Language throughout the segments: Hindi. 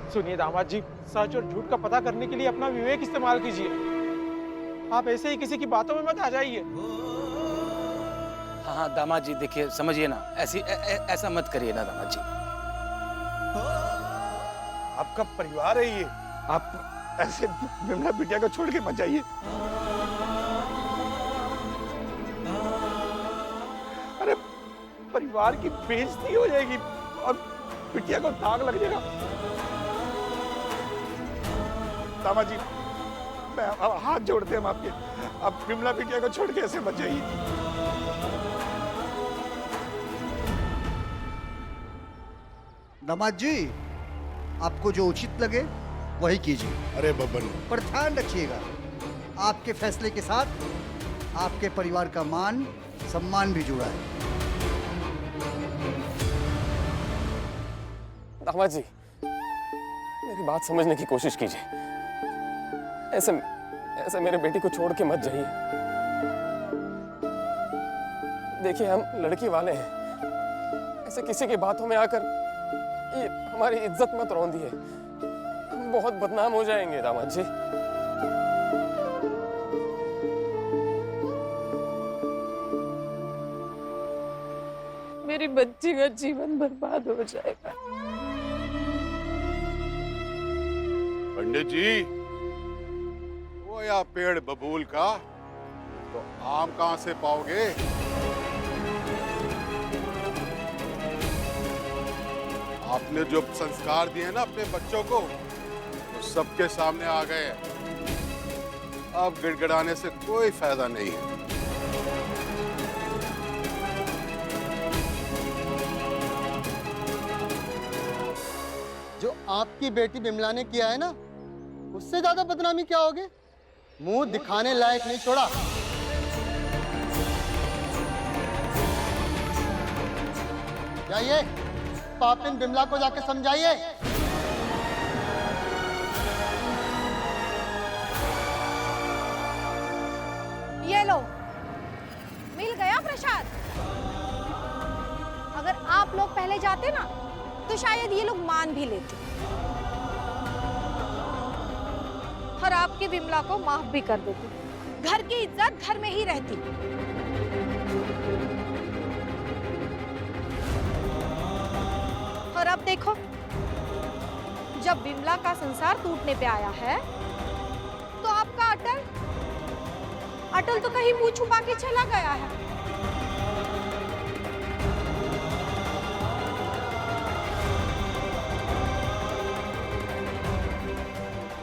सुनिए दामाद जी, सच और झूठ का पता करने के लिए अपना विवेक इस्तेमाल कीजिए। आप ऐसे ही किसी की बातों में मत आ जाइए। हाँ हाँ दामाद जी, देखिए समझिए ना, ऐसा मत करिए ना दामाद जी। आपका परिवार है ये, आप ऐसे विमला बिटिया को छोड़ के मत जाइए। अरे परिवार की बेइज्जती हो जाएगी और बिटिया को दाग लग जाएगा। दामाद जी, मैं हाथ जोड़ते हैं हम आपके, आप विमला बिटिया को छोड़ के ऐसे मत जाइए। दामाद जी, आपको जो उचित लगे वही कीजिए। अरे बब्बन, पर ध्यान रखिएगा, आपके फैसले के साथ आपके परिवार का मान सम्मान भी जुड़ा है। दामाद जी, मेरी बात समझने की कोशिश कीजिए। ऐसे मेरे बेटी को छोड़ के मत जाइए। देखिए, हम लड़की वाले हैं, ऐसे किसी की बातों में आकर ये हमारी इज्जत मत रौंदिए। हम बहुत बदनाम हो जाएंगे दामाद जी। मेरी बच्ची का जीवन बर्बाद हो जाएगा। पंडित जी, वो या पेड़ बबूल का तो आम कहां से पाओगे? आपने जो संस्कार दिए ना अपने बच्चों को, वो सबके सामने आ गए। अब गिड़गिड़ाने से कोई फायदा नहीं है। जो आपकी बेटी बिमला ने किया है ना, उससे ज्यादा बदनामी क्या होगी? मुंह दिखाने लायक नहीं छोड़ा। जाइए, पापिन बिमला को जाके समझाइए। ये लो, मिल गया प्रसाद। अगर आप लोग पहले जाते ना तो शायद ये लोग मान भी लेते और आपके बिमला को माफ भी कर देते। घर की इज्जत घर में ही रहती। और अब देखो, जब बिमला का संसार टूटने पे आया है तो आपका अटल तो कहीं मुंह छुपा के चला गया है।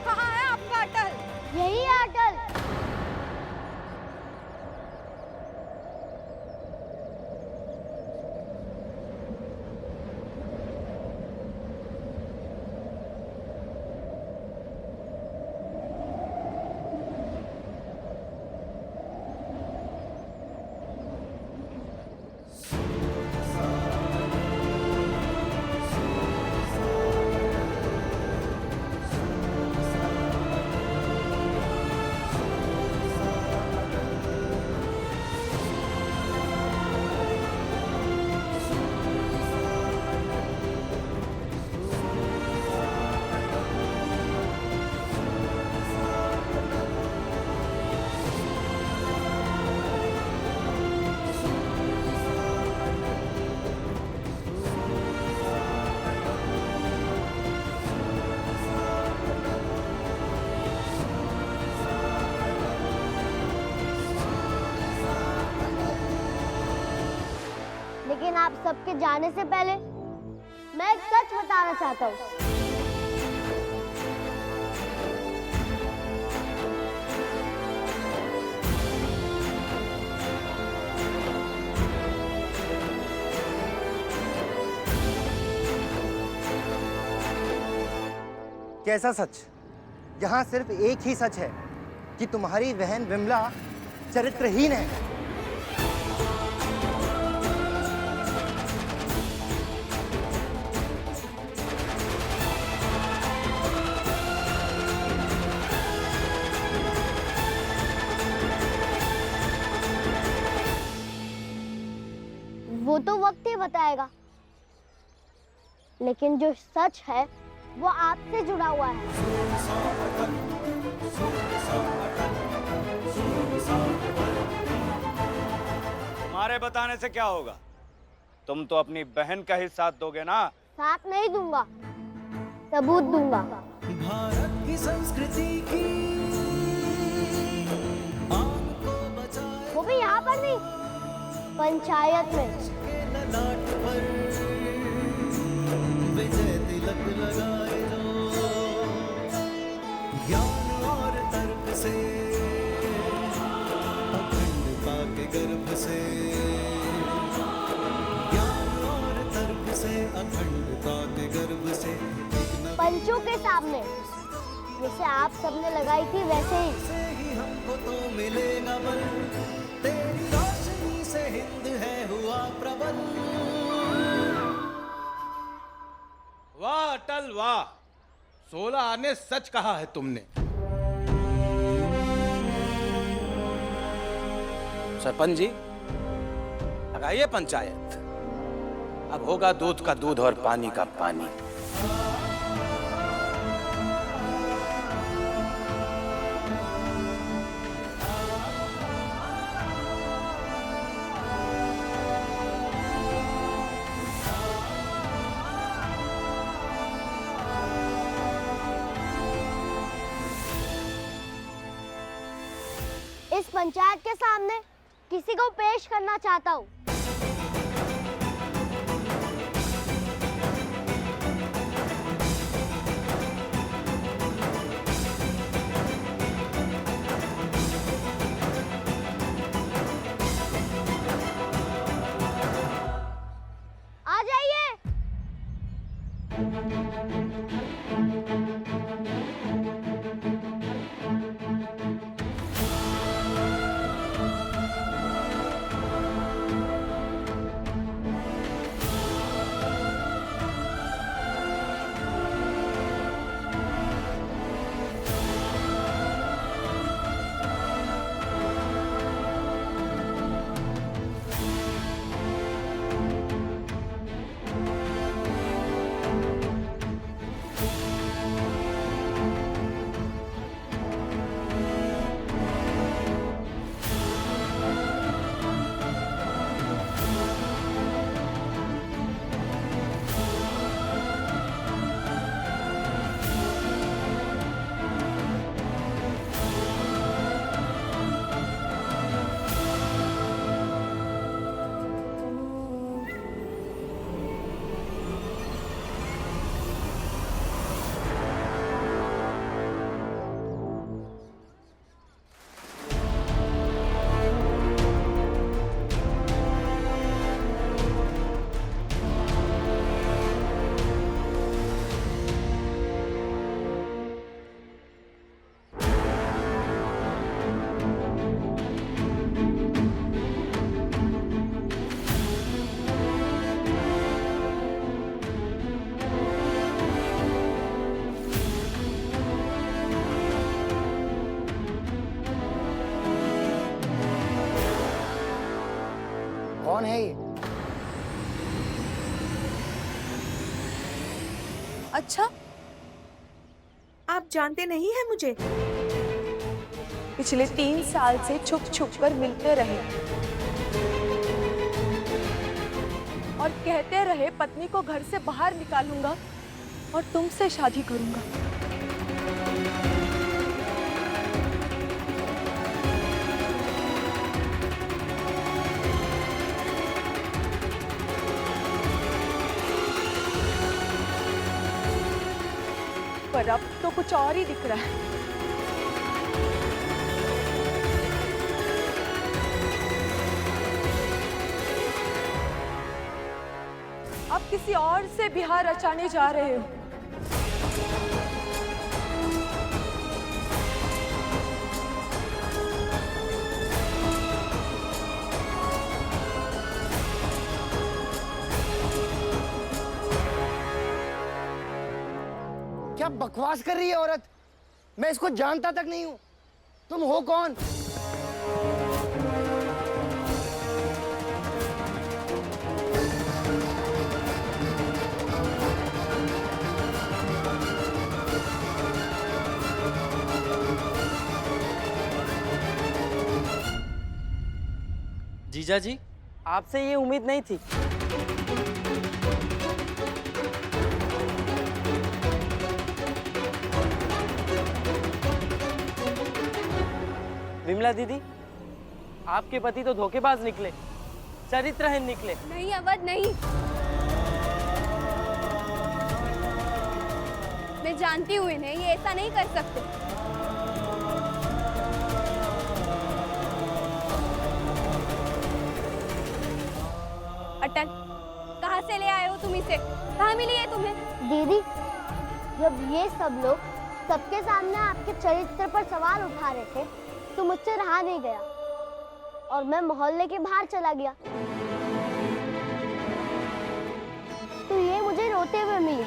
कहाँ है आपका अटल? यही है अटल। लेकिन आप सबके जाने से पहले मैं एक सच बताना चाहता हूँ। कैसा सच? यहाँ सिर्फ एक ही सच है कि तुम्हारी बहन विमला चरित्रहीन है। वो तो वक्त ही बताएगा, लेकिन जो सच है वो आपसे जुड़ा हुआ है। तुम्हारे बताने से क्या होगा? तुम तो अपनी बहन का ही साथ दोगे ना? साथ नहीं दूंगा, सबूत दूंगा। भारत की संस्कृति की वो भी यहाँ पर नहीं, पंचायत में। ललाट पर विजय तिलक लगाए जो ज्ञान और तर्क से अखंडता के गर्भ से, ज्ञान और तर्क से अखंडता के गर्भ से। पंचों के सामने जैसे आप सबने लगाई थी वैसे ही हमको तो मिलेगा बल, तेरी रोशनी से हिंद है हुआ प्रबल। वाह अटल वाह, 16 आने सच कहा है तुमने। सरपंच जी, लगाइए पंचायत। अब होगा दूध का दूध और पानी का पानी। इस पंचायत के सामने किसी को पेश करना चाहता हूँ। आ जाइए। कौन है ये? अच्छा, आप जानते नहीं हैं मुझे? पिछले 3 साल से छुप छुप कर मिलते रहे और कहते रहे पत्नी को घर से बाहर निकालूंगा और तुमसे शादी करूंगा। पर अब तो कुछ और ही दिख रहा है। अब किसी और से बिहार रचाने जा रहे हो। क्या बकवास कर रही है औरत? मैं इसको जानता तक नहीं हूँ। तुम हो कौन? जीजा जी, आपसे ये उम्मीद नहीं थी। विमला दीदी, आपके पति तो धोखेबाज निकले, चरित्रहीन निकले। नहीं अवध, नहीं। मैं जानती हूँ इन्हें, ये ऐसा नहीं कर सकते। अटल, कहाँ से ले आए हो तुम इसे? कहाँ मिली है तुम्हें? दीदी, जब ये सब लोग सबके सामने आपके चरित्र पर सवाल उठा रहे थे तो मुझसे रहा नहीं गया और मैं मोहल्ले के बाहर चला गया। तो ये मुझे रोते हुए मिली।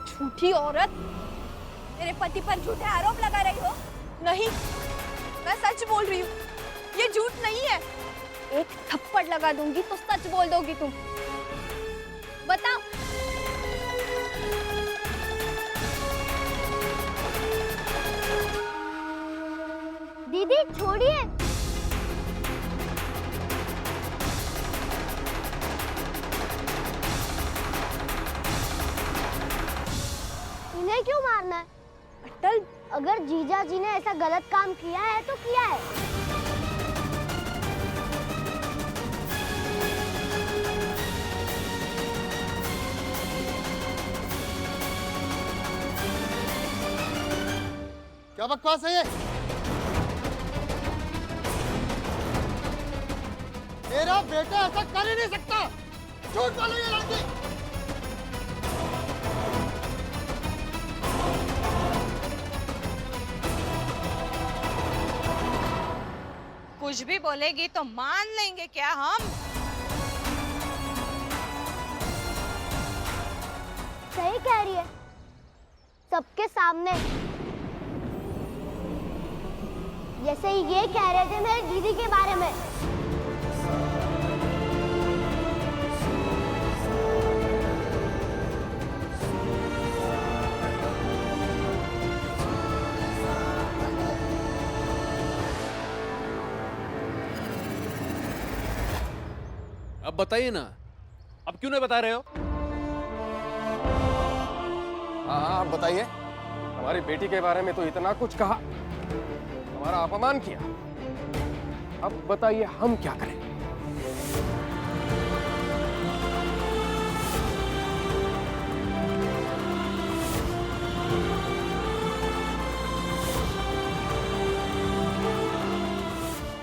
झूठी औरत, मेरे पति पर झूठे आरोप लगा रही हो? नहीं, मैं सच बोल रही हूँ, ये झूठ नहीं है। एक थप्पड़ लगा दूंगी तो सच बोल दोगी तुम। बताओ। दीदी छोड़िए। इन्हें क्यों मारना है? अटल, अगर जीजा जी ने ऐसा गलत काम किया है तो किया है। क्या बकवास है ये? मेरा बेटा ऐसा कर ही नहीं सकता। झूठ बोलो ये लड़की। कुछ भी बोलेगी तो मान लेंगे क्या हम? सही कह रही है, सबके सामने। जैसे ये कह रहे थे मेरी दीदी के बारे में। अब बताइए ना, अब क्यों नहीं बता रहे हो? हाँ आप बताइए। हमारी बेटी के बारे में तो इतना कुछ कहा, हमारा अपमान किया। अब बताइए हम क्या करें?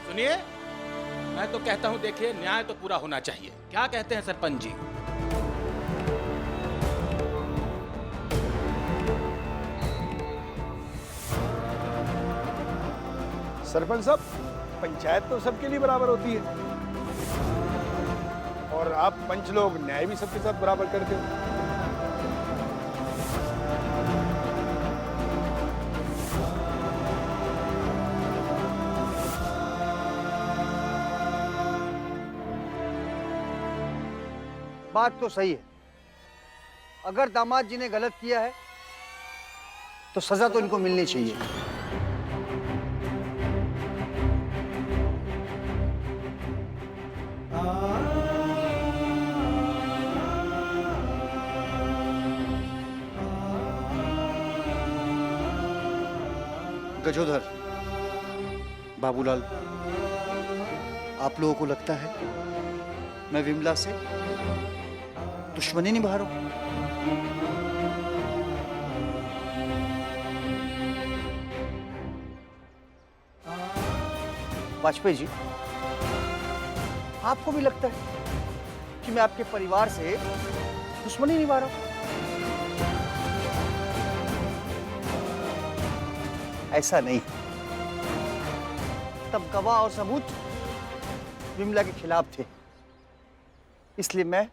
सुनिए, मैं तो कहता हूं देखिए, न्याय तो पूरा होना चाहिए। क्या कहते हैं सरपंच जी? सरपंच साहब, पंचायत तो सबके लिए बराबर होती है और आप पंच लोग न्याय भी सबके साथ बराबर करते हो। बात तो सही है। अगर दामाद जी ने गलत किया है तो सजा तो इनको मिलनी चाहिए। गजोधर, बाबूलाल, आप लोगों को लगता है मैं विमला से दुश्मनी निभा रहा हूं? वाजपेयी जी, आपको भी लगता है कि मैं आपके परिवार से दुश्मनी निभा रहा हूं? ऐसा नहीं। तब गवाह और सबूत विमला के खिलाफ थे, इसलिए मैं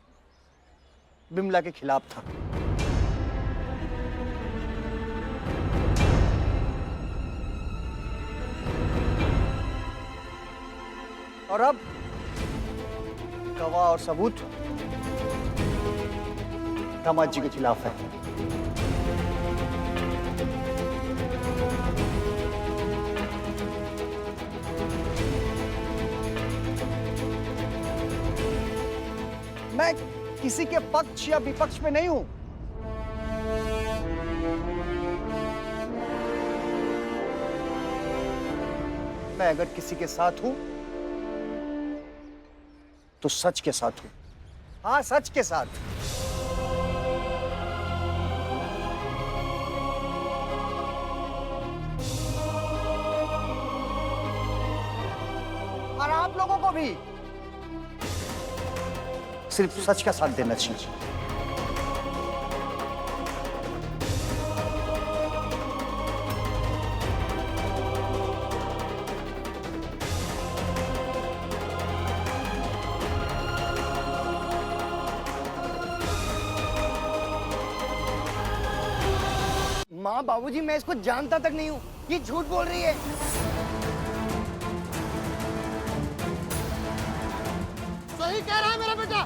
विमला के खिलाफ था। और अब गवाह और सबूत दामाद जी के खिलाफ है। मैं किसी के पक्ष या विपक्ष में नहीं हूं। मैं अगर किसी के साथ हूं तो सच के साथ हूं। हाँ, सच के साथ। और आप लोगों को भी सिर्फ सच का साथ देना चाहिए। माँ बाबूजी, मैं इसको जानता तक नहीं हूँ, ये झूठ बोल रही है। सही कह रहा है मेरा बेटा,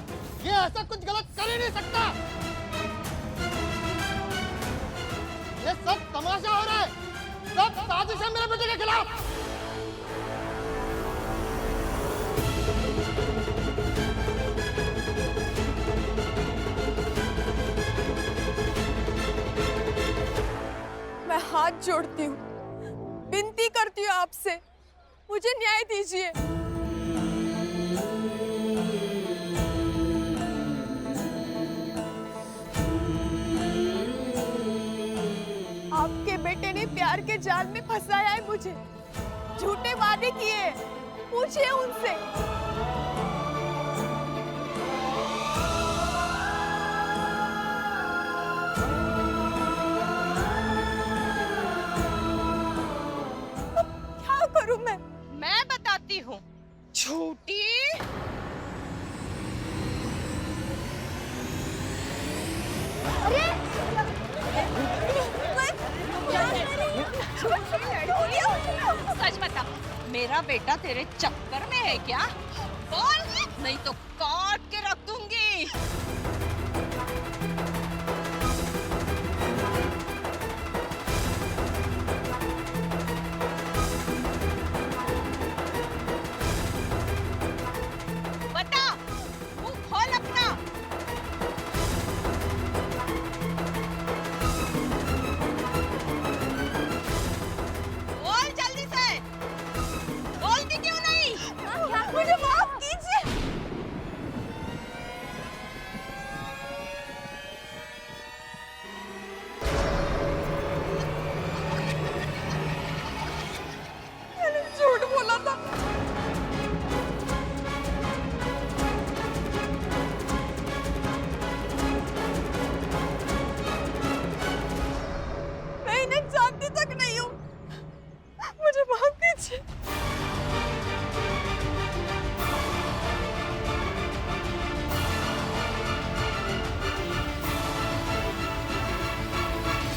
ये ऐसा कुछ गलत कर ही नहीं सकता। ये सब तमाशा हो रहा है, सब साजिश है मेरे बेटे के खिलाफ। मैं हाथ जोड़ती हूँ, विनती करती हूँ आपसे, मुझे न्याय दीजिए। आपके बेटे ने प्यार के जाल में फंसाया है मुझे, झूठे वादे किए, पूछिए उनसे। करूं मैं बताती हूँ। झूठी सच बता, मेरा बेटा तेरे चक्कर में है क्या? बोल, नहीं तो काट के रख दूंगी। बता, मुंह खोल अपना। बोल जल्दी से, बोलती क्यों नहीं? मुझे माफ कीजिए। मैंने झूठ बोला था। मैं इन्हें जानती तक नहीं हूँ, मुझे माफ कीजिए।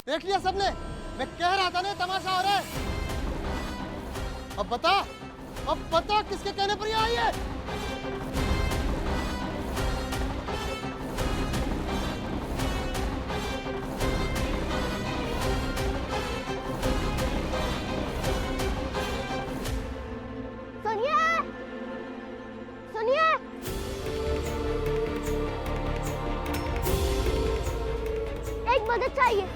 देख लिया सबने, मैं कह रहा था ना तमाशा हो रहा है। अब बता किसके कहने पर ये आई है? सुनिए, सुनिए, एक मदद चाहिए।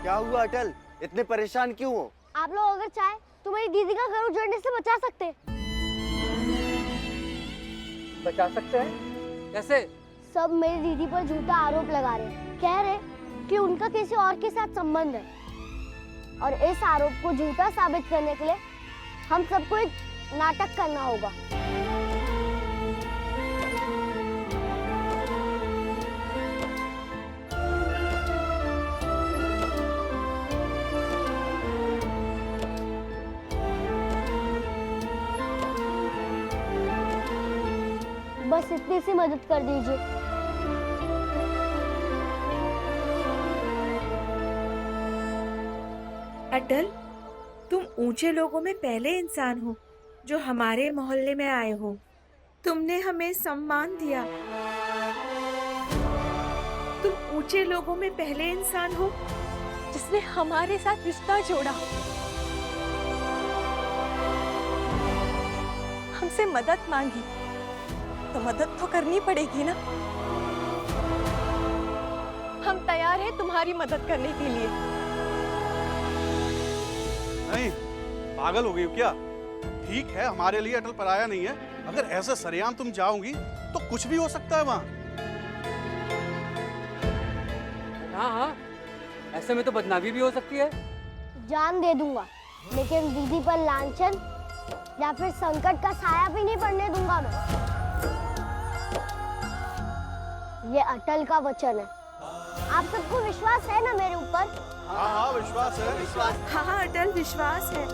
क्या हुआ अटल, इतने परेशान क्यों हो? आप लोग अगर चाहे तो मेरी दीदी का घर उजड़ने से बचा सकते हैं। बचा सकते हैं? कैसे? सब मेरी दीदी पर झूठा आरोप लगा रहे हैं, कह रहे कि उनका किसी और के साथ संबंध है, और इस आरोप को झूठा साबित करने के लिए हम सबको एक नाटक करना होगा। बस इतनी सी मदद कर दीजिए। अटल, तुम ऊंचे लोगों में पहले इंसान हो जो हमारे मोहल्ले में आए हो। तुमने हमें सम्मान दिया। तुम ऊंचे लोगों में पहले इंसान हो जिसने हमारे साथ रिश्ता जोड़ा। हमसे मदद मांगी तो मदद तो करनी पड़ेगी ना। हम तैयार हैं तुम्हारी मदद करने के लिए। नहीं, पागल हो गई हो क्या? ठीक है, हमारे लिए अटल पराया नहीं है। अगर ऐसे सरेआम तुम जाओगी तो कुछ भी हो सकता है वहाँ। हाँ हाँ, ऐसे में तो बदनामी भी हो सकती है। जान दे दूंगा, लेकिन दीदी पर लांछन या फिर संकट का साया भी नहीं पड़ने दूंगा मैं। ये अटल का वचन है। आप सबको विश्वास है ना मेरे ऊपर? हाँ हाँ, विश्वास है। हाँ हाँ अटल, विश्वास है।